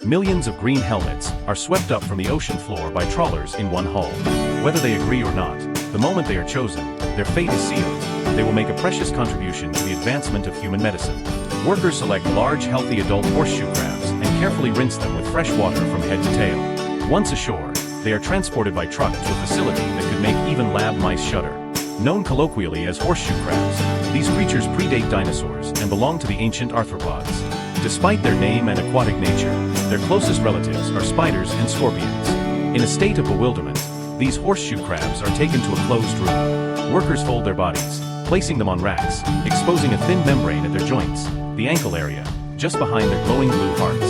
Millions of green helmets are swept up from the ocean floor by trawlers in one hull. Whether they agree or not, the moment they are chosen, their fate is sealed. They will make a precious contribution to the advancement of human medicine. Workers select large, healthy adult horseshoe crabs and carefully rinse them with fresh water from head to tail. Once ashore, they are transported by truck to a facility that could make even lab mice shudder. Known colloquially as horseshoe crabs, these creatures predate dinosaurs and belong to the ancient arthropods. Despite their name and aquatic nature, their closest relatives are spiders and scorpions. In a state of bewilderment, these horseshoe crabs are taken to a closed room. Workers fold their bodies, placing them on racks, exposing a thin membrane at their joints, the ankle area, just behind their glowing blue hearts.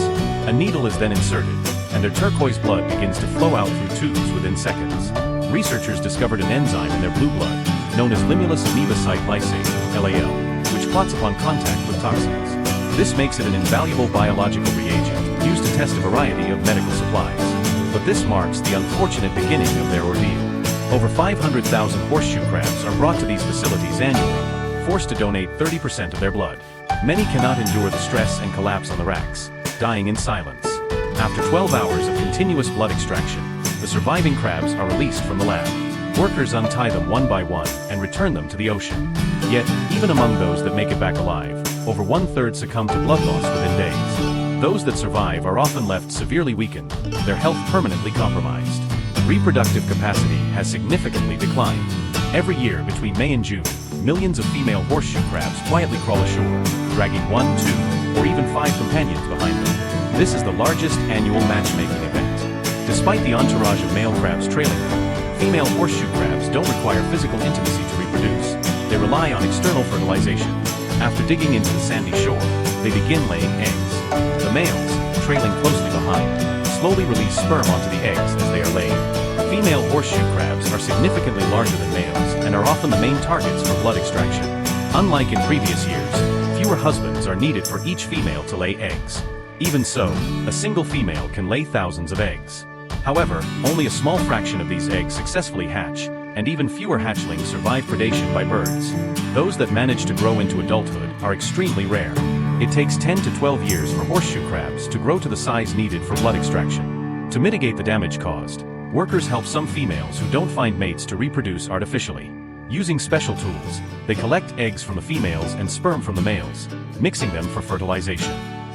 A needle is then inserted, and their turquoise blood begins to flow out through tubes within seconds. Researchers discovered an enzyme in their blue blood, known as limulus amoebocyte lysate, LAL, which clots upon contact with toxins. This makes it an invaluable biological reagent, used to test a variety of medical supplies. But this marks the unfortunate beginning of their ordeal. Over 500,000 horseshoe crabs are brought to these facilities annually, forced to donate 30% of their blood. Many cannot endure the stress and collapse on the racks, dying in silence. After 12 hours of continuous blood extraction, the surviving crabs are released from the lab. Workers untie them one by one and return them to the ocean. Yet, even among those that make it back alive, over 1/3 succumb to blood loss within days. Those that survive are often left severely weakened, their health permanently compromised. Reproductive capacity has significantly declined. Every year between May and June, millions of female horseshoe crabs quietly crawl ashore, dragging 1, 2, or even 5 companions behind them. This is the largest annual matchmaking event. Despite the entourage of male crabs trailing them, female horseshoe crabs don't require physical intimacy to reproduce. They rely on external fertilization. After digging into the sandy shore, they begin laying eggs. The males, trailing closely behind, slowly release sperm onto the eggs as they are laid. Female horseshoe crabs are significantly larger than males and are often the main targets for blood extraction. Unlike in previous years, fewer husbands are needed for each female to lay eggs. Even so, a single female can lay thousands of eggs. However, only a small fraction of these eggs successfully hatch, and even fewer hatchlings survive predation by birds. Those that manage to grow into adulthood are extremely rare. It takes 10 to 12 years for horseshoe crabs to grow to the size needed for blood extraction. To mitigate the damage caused, workers help some females who don't find mates to reproduce artificially. Using special tools, they collect eggs from the females and sperm from the males, mixing them for fertilization.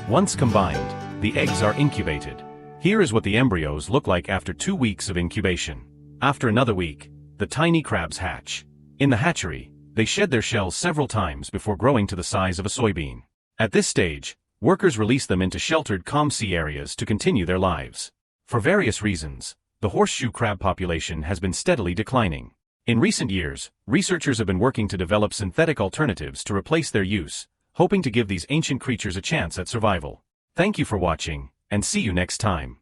Once combined, the eggs are incubated. Here is what the embryos look like after 2 weeks of incubation. After another week, the tiny crabs hatch. In the hatchery, they shed their shells several times before growing to the size of a soybean. At this stage, workers release them into sheltered calm sea areas to continue their lives. For various reasons, the horseshoe crab population has been steadily declining. In recent years, researchers have been working to develop synthetic alternatives to replace their use, hoping to give these ancient creatures a chance at survival. Thank you for watching, and see you next time.